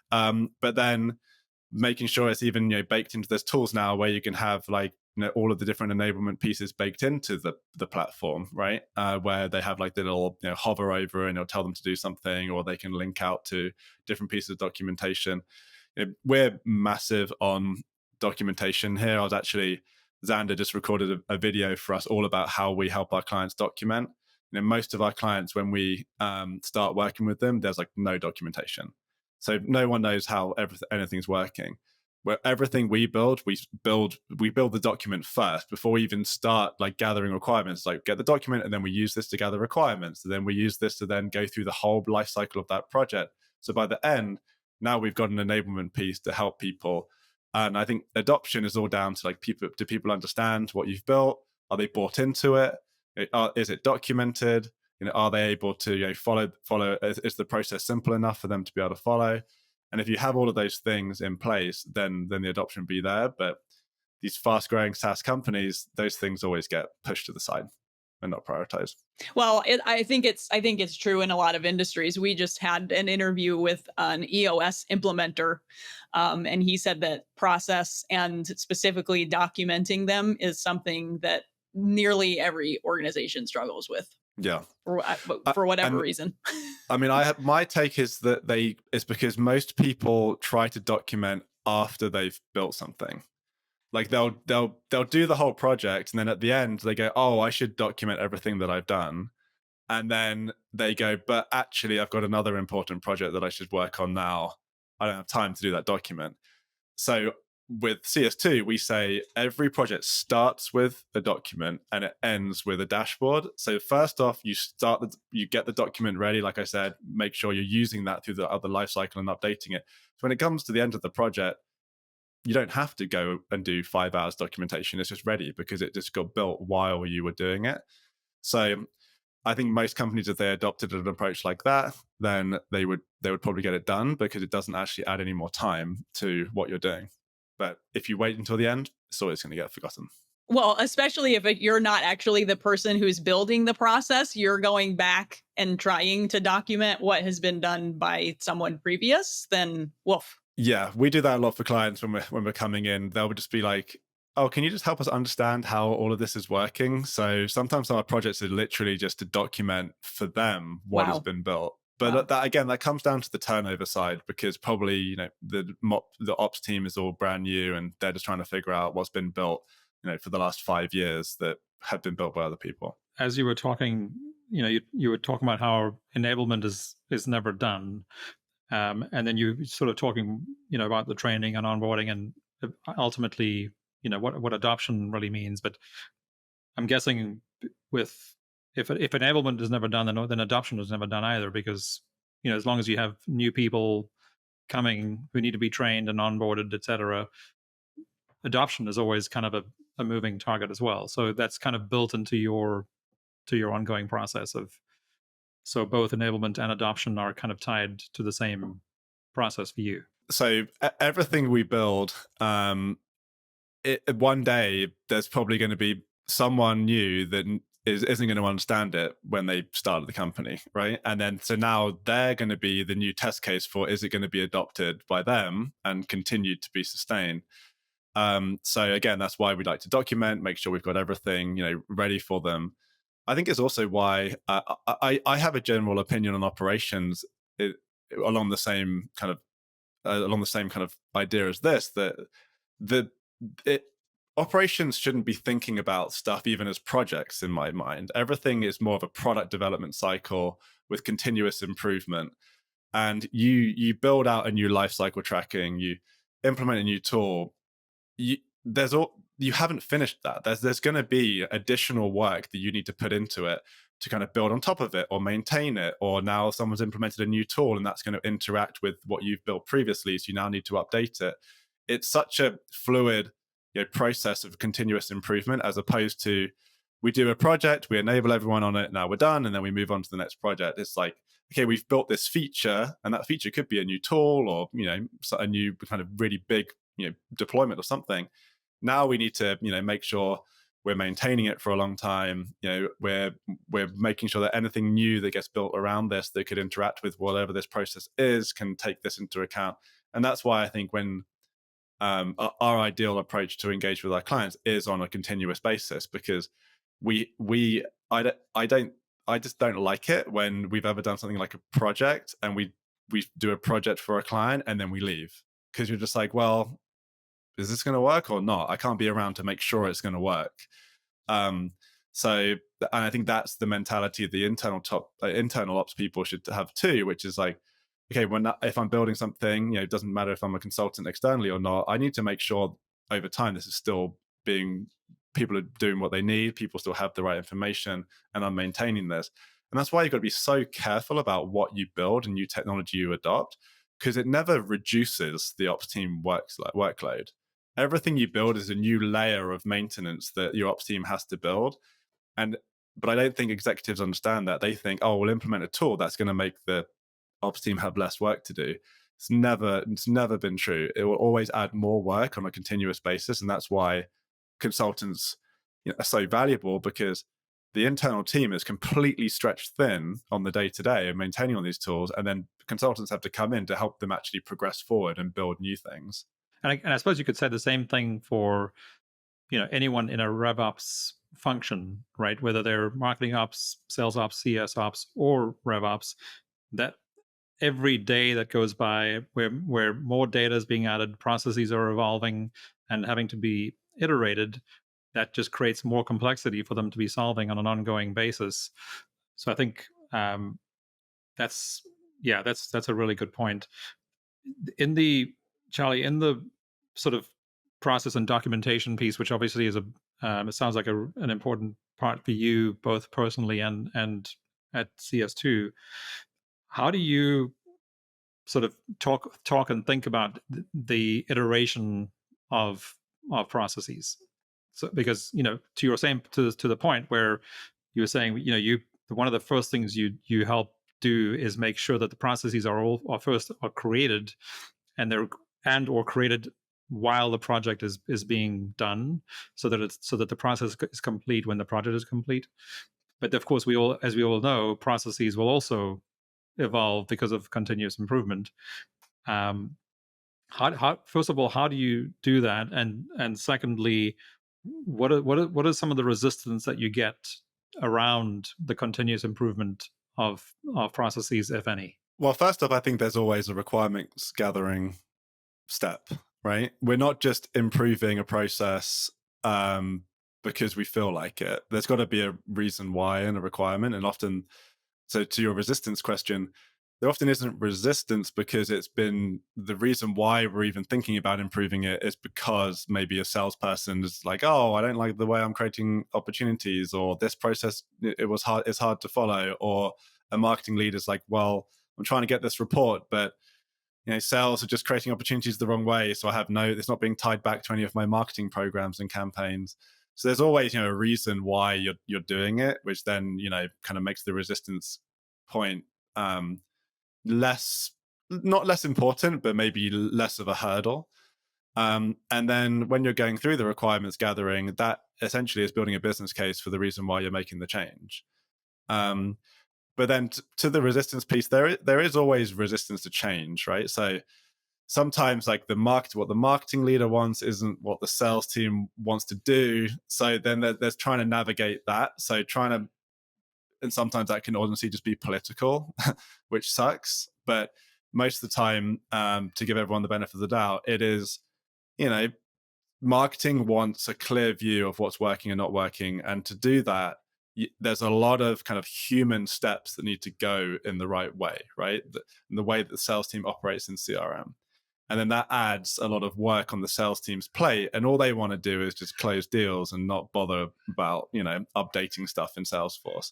But then making sure it's even baked into those tools now where you can have like all of the different enablement pieces baked into the platform, right? Where they have like the little hover over and it'll tell them to do something, or they can link out to different pieces of documentation. We're massive on documentation here. Xander just recorded a video for us all about how we help our clients document. Most of our clients, when we start working with them, there's like no documentation. So no one knows how anything's working. Where everything we build the document first before we even start like gathering requirements. Like get the document, and then we use this to gather requirements. And then we use this to then go through the whole life cycle of that project. So by the end, now we've got an enablement piece to help people. And I think adoption is all down to like do people understand what you've built? Are they bought into it? Is it documented? Are they able to follow? Is the process simple enough for them to be able to follow? And if you have all of those things in place, then the adoption will be there. But these fast-growing SaaS companies, those things always get pushed to the side and not prioritized. Well, I think it's true in a lot of industries. We just had an interview with an EOS implementer, and he said that process and specifically documenting them is something that nearly every organization struggles with. Yeah, for whatever reason. I mean, my take is that it's because most people try to document after they've built something. Like they'll do the whole project, and then at the end they go, "Oh, I should document everything that I've done," and then they go, "But actually, I've got another important project that I should work on now. I don't have time to do that document." So with CS2, we say every project starts with a document and it ends with a dashboard. So first off, you get the document ready. Like I said, make sure you're using that through the other life cycle and updating it. So when it comes to the end of the project, you don't have to go and do 5 hours documentation. It's just ready because it just got built while you were doing it. So I think most companies, if they adopted an approach like that, then they would probably get it done because it doesn't actually add any more time to what you're doing. But if you wait until the end, it's always going to get forgotten. Well, especially if you're not actually the person who's building the process, you're going back and trying to document what has been done by someone previous, then woof. Yeah, we do that a lot for clients when we're coming in. They'll just be like, "Oh, can you just help us understand how all of this is working?" So sometimes our projects are literally just to document for them what has been built. But that comes down to the turnover side, because probably the ops team is all brand new and they're just trying to figure out what's been built for the last 5 years that have been built by other people. As you were talking, you were talking about how enablement is never done, and then you sort of talking about the training and onboarding and ultimately what adoption really means. But I'm guessing if enablement is never done, then adoption is never done either, because as long as you have new people coming who need to be trained and onboarded, etc., adoption is always kind of a moving target as well. So that's kind of built into your ongoing process so both enablement and adoption are kind of tied to the same process for you. So everything we build, one day there's probably going to be someone new that isn't going to understand it when they started the company, right? And then so now they're going to be the new test case for, is it going to be adopted by them and continued to be sustained? So again, that's why we like to document, make sure we've got everything ready for them. I think it's also why I have a general opinion on operations along the same kind of idea as this, that operations shouldn't be thinking about stuff even as projects. In my mind, everything is more of a product development cycle with continuous improvement. And you build out a new life cycle tracking, you implement a new tool, you haven't finished that. There's going to be additional work that you need to put into it to kind of build on top of it or maintain it, or now someone's implemented a new tool and that's going to interact with what you've built previously, so you now need to update it. it's such a fluid process of continuous improvement, as opposed to we do a project, we enable everyone on it, now we're done, and then we move on to the next project. It's like, okay, we've built this feature, and that feature could be a new tool or a new kind of really big deployment or something. Now we need to make sure we're maintaining it for a long time. We're making sure that anything new that gets built around this that could interact with whatever this process is can take this into account. And that's why I think when our ideal approach to engage with our clients is on a continuous basis, because I just don't like it when we've ever done something like a project and we do a project for a client and then we leave, because you're just like, well, is this going to work or not? I can't be around to make sure it's going to work. And I think that's the mentality the internal ops people should have too, which is like, okay, if I'm building something, it doesn't matter if I'm a consultant externally or not. I need to make sure over time this is still people are doing what they need, people still have the right information, and I'm maintaining this. And that's why you've got to be so careful about what you build and new technology you adopt, because it never reduces the ops team workload. Everything you build is a new layer of maintenance that your ops team has to build. But I don't think executives understand that. They think, oh, we'll implement a tool that's going to make the ops team have less work to do. It's never been true. It will always add more work on a continuous basis. And that's why consultants are so valuable, because the internal team is completely stretched thin on the day-to-day of maintaining on these tools. And then consultants have to come in to help them actually progress forward and build new things. And I suppose you could say the same thing for anyone in a RevOps function, right? Whether they're marketing ops, sales ops, CS ops, or RevOps, that every day that goes by where more data is being added, processes are evolving and having to be iterated, that just creates more complexity for them to be solving on an ongoing basis. So I think that's a really good point. Charlie, in the sort of process and documentation piece, which obviously is it sounds like an important part for you, both personally and at CS2. How do you sort of talk and think about the iteration of processes? So, because to the point where you were saying, one of the first things you help do is make sure that the processes are created, and or created while the project is being done, so that the process is complete when the project is complete. But of course, as we all know, processes will also evolve because of continuous improvement. First of all, how do you do that? And secondly, what are some of the resistance that you get around the continuous improvement of processes, if any? Well, first off, I think there's always a requirements gathering step, right? We're not just improving a process because we feel like it. There's got to be a reason why and a requirement. And often, so to your resistance question, there often isn't resistance because it's been the reason why we're even thinking about improving it is because maybe a salesperson is like, oh, I don't like the way I'm creating opportunities, or this process, it's hard to follow, or a marketing lead is like, well, I'm trying to get this report, but sales are just creating opportunities the wrong way, so it's not being tied back to any of my marketing programs and campaigns. So there's always a reason why you're doing it, which then kind of makes the resistance point not less important, but maybe less of a hurdle. And then when you're going through the requirements gathering, that essentially is building a business case for the reason why you're making the change. But then to the resistance piece, there is always resistance to change, right? So sometimes like what the marketing leader wants isn't what the sales team wants to do. So then there's trying to navigate that. And sometimes that can honestly just be political, which sucks. But most of the time, to give everyone the benefit of the doubt, it is, marketing wants a clear view of what's working and not working. And to do that, there's a lot of kind of human steps that need to go in the right way, right? The way that the sales team operates in CRM. And then that adds a lot of work on the sales team's plate. And all they want to do is just close deals and not bother about, updating stuff in Salesforce.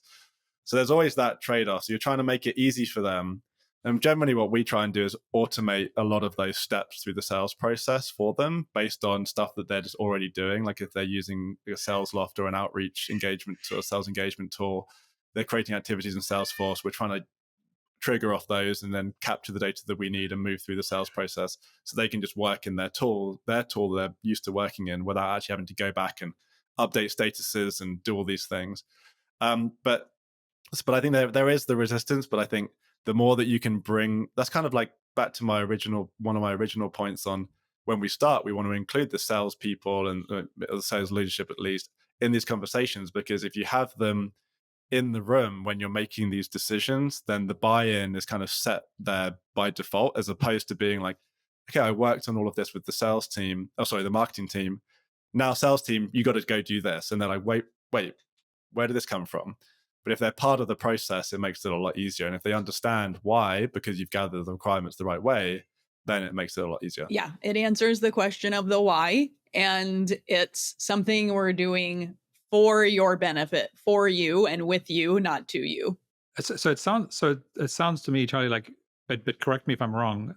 So there's always that trade-off. So you're trying to make it easy for them And generally what we try and do is automate a lot of those steps through the sales process for them based on stuff that they're just already doing. Like if they're using a sales loft or an outreach engagement or a sales engagement tool, they're creating activities in Salesforce. We're trying to trigger off those and then capture the data that we need and move through the sales process so they can just work in their tool they're used to working in without actually having to go back and update statuses and do all these things. But I think there is the resistance, but I think the more that you can bring, that's kind of like back to one of my original points on when we start, we want to include the salespeople and the sales leadership at least in these conversations, because if you have them in the room when you're making these decisions, then the buy-in is kind of set there by default, as opposed to being like, okay, I worked on all of this with the marketing team. Now sales team, you got to go do this. And they're like, wait, where did this come from? But if they're part of the process, it makes it a lot easier. And if they understand why, because you've gathered the requirements the right way, then it makes it a lot easier. Yeah, it answers the question of the why. And it's something we're doing for your benefit, for you and with you, not to you. So it sounds to me, Charlie, like, but correct me if I'm wrong.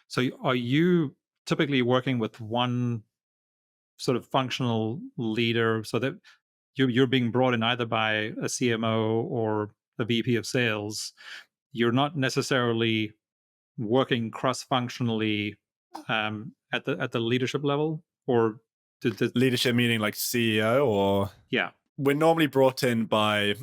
So are you typically working with one sort of functional leader, so that you're being brought in either by a CMO or a VP of sales? You're not necessarily working cross-functionally at the leadership level, or leadership meaning like CEO, or yeah, we're normally brought in by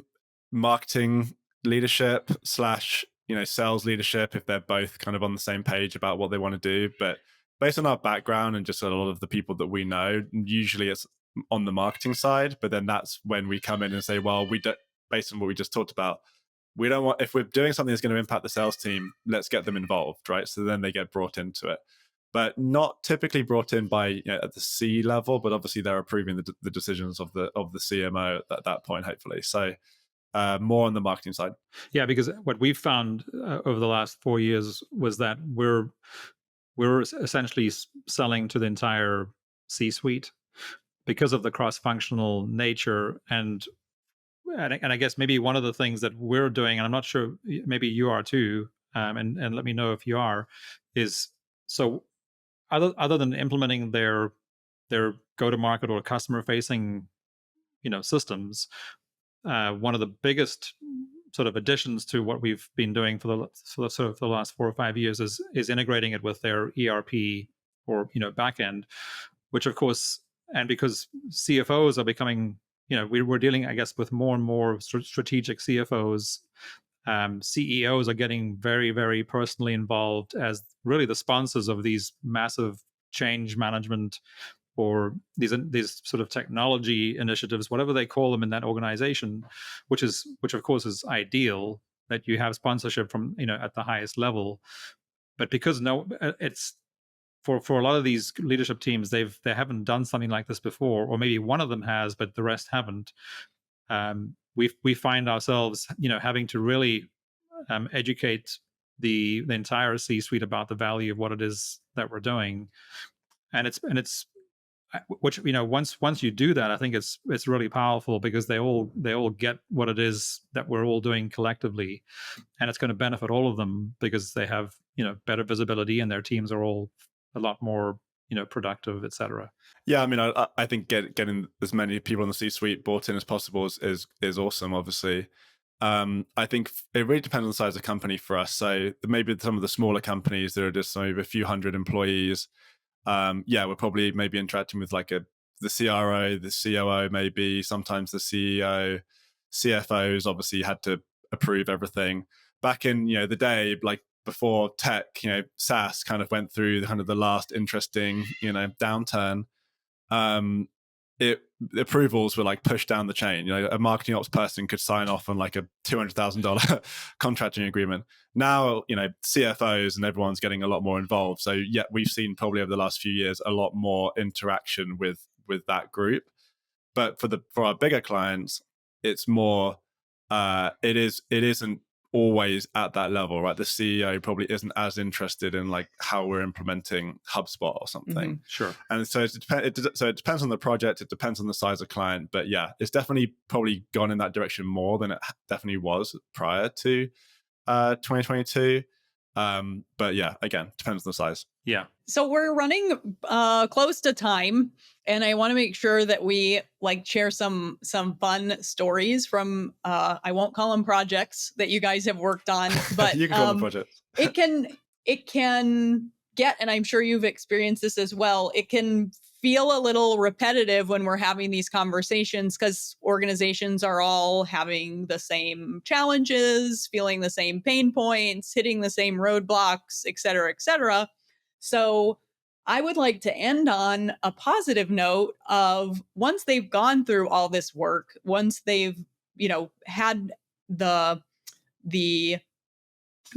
marketing leadership / sales leadership if they're both kind of on the same page about what they want to do. But based on our background and just a lot of the people that we know, usually it's on the marketing side. But then that's when we come in and say, well, we don't, based on what we just talked about, we don't want, if we're doing something that's going to impact the sales team, let's get them involved, right? So then they get brought into it, but not typically brought in by at the C level. But obviously they're approving the decisions of the CMO at that point, hopefully. So more on the marketing side. Yeah, because what we've found over the last 4 years was that we're essentially selling to the entire C-suite because of the cross-functional nature. And I guess maybe one of the things that we're doing, and I'm not sure, maybe you are too, and let me know if you are, is so other than implementing their go-to-market or customer-facing systems, one of the biggest sort of additions to what we've been doing for the last 4 or 5 years is integrating it with their ERP or backend, which of course, and because CFOs are becoming, we're dealing, I guess, with more and more strategic CFOs. CEOs are getting very, very personally involved as really the sponsors of these massive change management or these sort of technology initiatives, whatever they call them in that organization, which of course is ideal that you have sponsorship from at the highest level. But because it's for a lot of these leadership teams, they haven't done something like this before, or maybe one of them has, but the rest haven't. We find ourselves having to really educate the entire C-suite about the value of what it is that we're doing, and it's which once you do that, I think it's really powerful because they all get what it is that we're all doing collectively, and it's going to benefit all of them because they have better visibility and their teams are all a lot more productive, etc. Yeah, I mean, I think getting as many people in the C-suite bought in as possible is awesome. Obviously, I think it really depends on the size of the company for us. So maybe some of the smaller companies that are just maybe a few hundred employees. We're probably maybe interacting with like the CRO, the COO, maybe sometimes the CEO, CFOs obviously had to approve everything. Back in the day, like before tech, SaaS kind of went through kind of the last interesting downturn. The approvals were like pushed down the chain. A marketing ops person could sign off on like a $200,000 contracting agreement. Now, CFOs and everyone's getting a lot more involved. So yeah, we've seen probably over the last few years a lot more interaction with that group. But for our bigger clients, it's more. It isn't always at that level, right? The CEO probably isn't as interested in like how we're implementing HubSpot or something. Mm-hmm. Sure. And so it depends on the project. It depends on the size of client. But yeah, it's definitely probably gone in that direction more than it definitely was prior to 2022. But yeah, again, depends on the size. Yeah. So we're running close to time, and I want to make sure that we share some fun stories from I won't call them projects that you guys have worked on, but You can call them projects. it can get, and I'm sure you've experienced this as well, it can feel a little repetitive when we're having these conversations because organizations are all having the same challenges, feeling the same pain points, hitting the same roadblocks, et cetera, et cetera. So I would like to end on a positive note of once they've gone through all this work, once they've, had the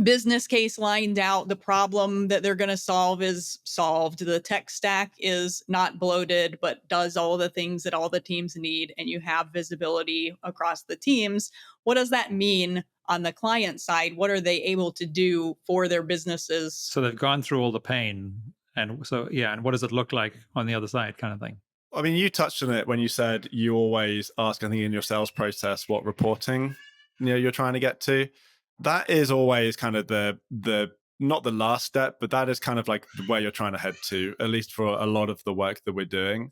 business case lined out, the problem that they're going to solve is solved, the tech stack is not bloated, but does all the things that all the teams need, and you have visibility across the teams. What does that mean on the client side? What are they able to do for their businesses? So they've gone through all the pain. And so, yeah, and what does it look like on the other side, kind of thing? I mean, you touched on it when you said you always ask, I think, in your sales process, what reporting you're trying to get to. That is always kind of the not the last step, but that is kind of like where you're trying to head to, at least for a lot of the work that we're doing.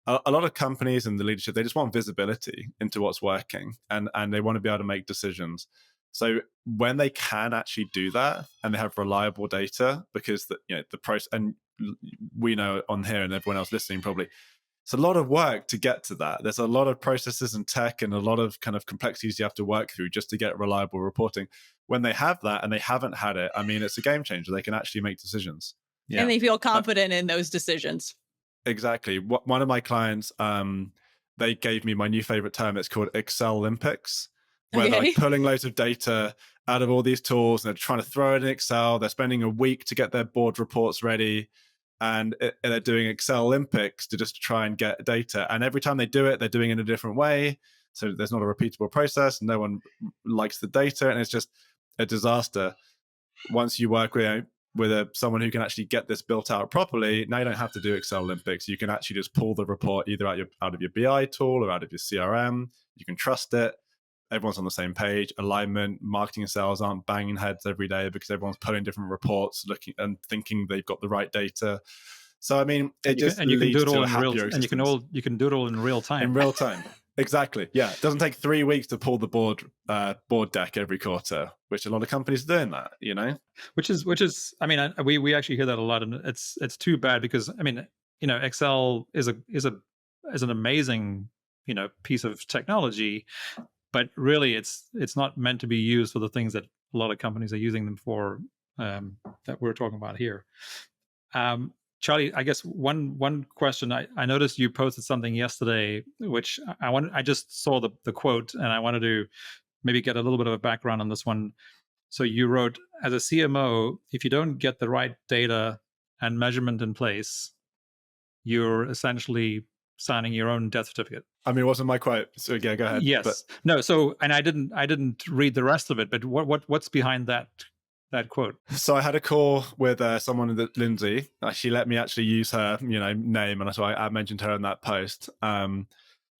A lot of companies and the leadership, they just want visibility into what's working, and they want to be able to make decisions. So when they can actually do that and they have reliable data, because the process, and we know on here and everyone else listening probably, it's a lot of work to get to that. There's a lot of processes and tech and a lot of kind of complexities you have to work through just to get reliable reporting. When they have that and they haven't had it, I mean, it's a game changer. They can actually make decisions. Yeah. And they feel confident in those decisions. Exactly. One of my clients, they gave me my new favorite term. It's called Excel Olympics, where they're like pulling loads of data out of all these tools and they're trying to throw it in Excel. They're spending a week to get their board reports ready. And they're doing Excel Olympics to just try and get data. And every time they do it, they're doing it in a different way. So there's not a repeatable process. No one likes the data. And it's just a disaster. Once you work with someone who can actually get this built out properly, now you don't have to do Excel Olympics. You can actually just pull the report either out of your BI tool or out of your CRM. You can trust it. Everyone's on the same page. Alignment, marketing and sales aren't banging heads every day because everyone's pulling different reports, looking and thinking they've got the right data. So I mean, it just leads to a happier existence. And you can do it all in real time. In real time, exactly. Yeah, it doesn't take 3 weeks to pull the board deck every quarter, which a lot of companies are doing that. Which is. I mean, we actually hear that a lot, and it's too bad because I mean, Excel is an amazing piece of technology. But really, it's not meant to be used for the things that a lot of companies are using them for, that we're talking about here. Charlie, I guess one question. I noticed you posted something yesterday, which I just saw the quote, and I wanted to maybe get a little bit of a background on this one. So you wrote, as a CMO, if you don't get the right data and measurement in place, you're essentially signing your own death certificate. I mean, it wasn't my quote, so yeah, go ahead. Yes. No. So, and I didn't read the rest of it, but what's behind that quote? So I had a call with someone, Lindsay. She let me actually use her, name, and so I mentioned her in that post.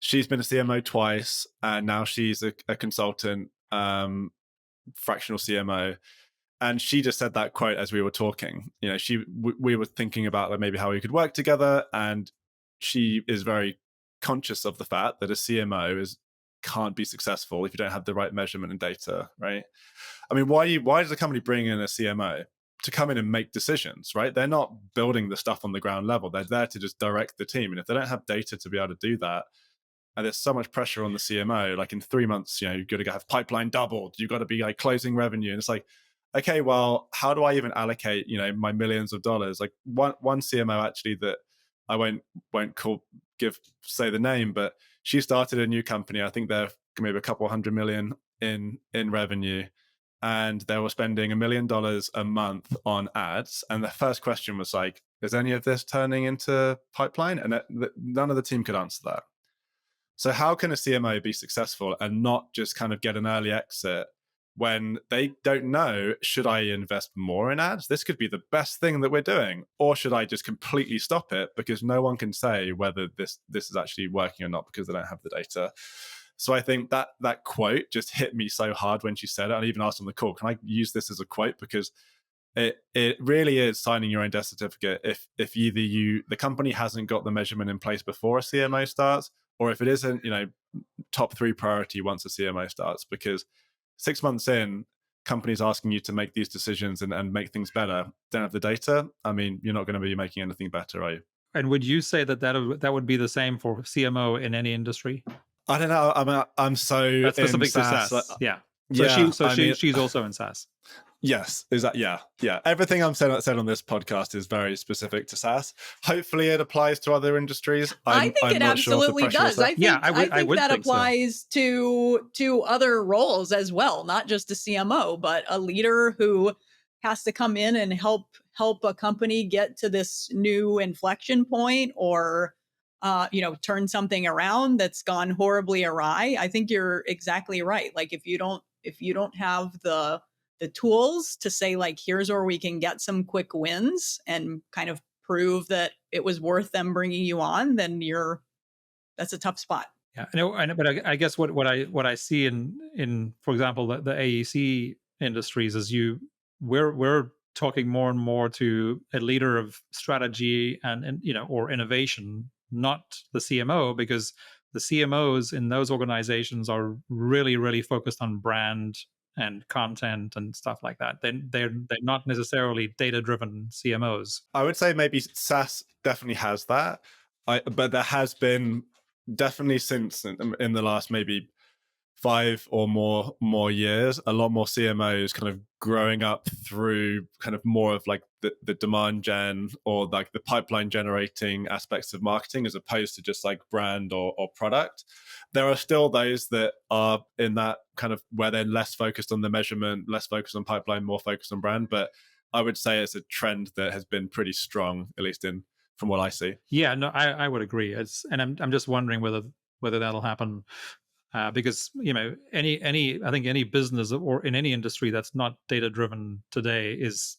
She's been a CMO twice, and now she's a consultant, fractional CMO. And she just said that quote as we were talking. We were thinking about like maybe how we could work together, and she is very conscious of the fact that a CMO can't be successful if you don't have the right measurement and data, right? I mean, why does a company bring in a CMO? To come in and make decisions, right? They're not building the stuff on the ground level. They're there to just direct the team. And if they don't have data to be able to do that, and there's so much pressure on the CMO, like in 3 months, you've got to have pipeline doubled. You've got to be like closing revenue. And it's like, okay, well, how do I even allocate, my millions of dollars? Like one CMO actually that I won't say the name, but she started a new company. I think they're maybe a couple $100 million in revenue, and they were spending $1 million a month on ads. And the first question was like, is any of this turning into pipeline? And none of the team could answer that. So how can a CMO be successful and not just kind of get an early exit when they don't know, should I invest more in ads? This could be the best thing that we're doing. Or should I just completely stop it because no one can say whether this is actually working or not because they don't have the data. So I think that quote just hit me so hard when she said it. And I even asked on the call, can I use this as a quote? Because it really is signing your own death certificate if either the company hasn't got the measurement in place before a CMO starts, or if it isn't, top 3 priority once a CMO starts. Because 6 months in, companies asking you to make these decisions and make things better, don't have the data. I mean, you're not going to be making anything better, are you? And would you say that would be the same for CMO in any industry? I don't know. I mean, I'm so That's specific to SaaS. Yeah. So she's also in SaaS. Yes, is that yeah. Everything I'm said on this podcast is very specific to SaaS. Hopefully, it applies to other industries. I think it absolutely does. I think that applies to other roles as well, not just a CMO, but a leader who has to come in and help a company get to this new inflection point, or turn something around that's gone horribly awry. I think you're exactly right. Like if you don't have the tools to say, like, here's where we can get some quick wins and kind of prove that it was worth them bringing you on, then that's a tough spot. Yeah, but I guess what I see in for example the AEC industries is we're talking more and more to a leader of strategy and or innovation, not the CMO, because the CMOs in those organizations are really, really focused on brand and content and stuff like that. They're not necessarily data-driven CMOs. I would say maybe SaaS definitely has that, but there has been definitely since in the last maybe 5 or more years, a lot more CMOs kind of growing up through kind of more of like the demand gen or like the pipeline generating aspects of marketing, as opposed to just like brand or product. There are still those that are in that kind of where they're less focused on the measurement, less focused on pipeline, more focused on brand. But I would say it's a trend that has been pretty strong, at least from what I see. Yeah, no, I would agree. I'm just wondering whether that'll happen. Because I think any business or in any industry that's not data driven today is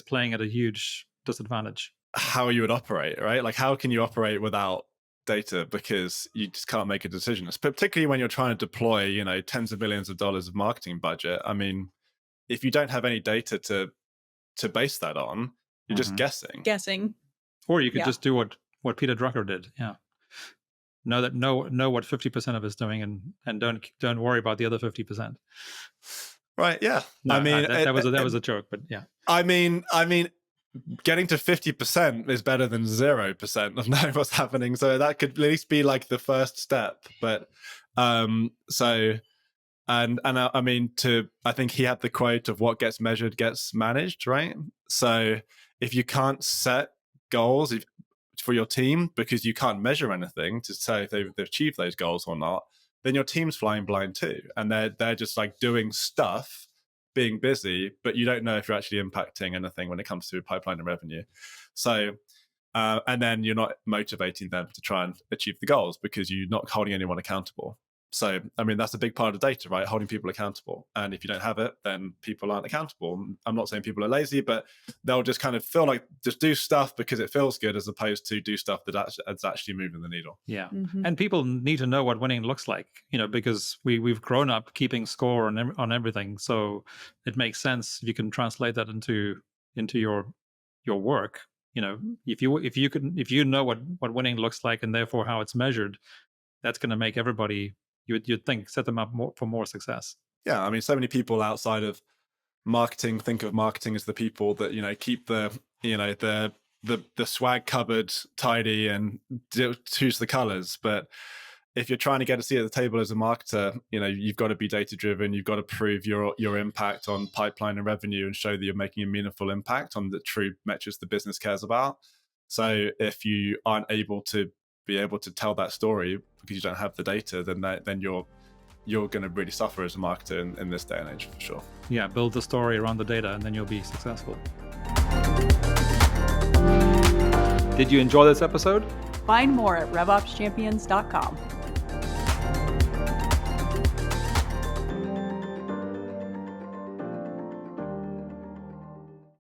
playing at a huge disadvantage. How you would operate, right? Like, how can you operate without data? Because you just can't make a decision, particularly when you're trying to deploy tens of millions of dollars of marketing budget. I mean, if you don't have any data to base that on, you're just guessing. Or you could just do what Peter Drucker did. Yeah. Know what 50% of it's doing, and don't worry about the other 50%. Right? Yeah. No, I mean, that was a joke, but yeah. I mean, getting to 50% is better than 0% of knowing what's happening. So that could at least be like the first step. But I think he had the quote of what gets measured gets managed, right? So if you can't set goals for your team because you can't measure anything to say if they've achieved those goals or not, then your team's flying blind too, and they're just like doing stuff, being busy, but you don't know if you're actually impacting anything when it comes to pipeline and revenue. So and then you're not motivating them to try and achieve the goals because you're not holding anyone accountable. So, I mean, that's a big part of data, right? Holding people accountable. And if you don't have it, then people aren't accountable. I'm not saying people are lazy, but they'll just kind of feel like just do stuff because it feels good, as opposed to do stuff that's actually moving the needle. Yeah. Mm-hmm. And people need to know what winning looks like, because we've grown up keeping score on everything. So it makes sense if you can translate that into your work. If you know what winning looks like and therefore how it's measured, that's going to make everybody, you'd think, set them up for more success. Yeah, I mean, so many people outside of marketing think of marketing as the people that keep the swag cupboard tidy and choose the colors. But if you're trying to get a seat at the table as a marketer, you've got to be data driven. You've got to prove your impact on pipeline and revenue and show that you're making a meaningful impact on the true metrics the business cares about. So if you aren't able to tell that story because you don't have the data, then you're going to really suffer as a marketer in this day and age, for sure. Yeah, build the story around the data and then you'll be successful. Did you enjoy this episode? Find more at RevOpsChampions.com.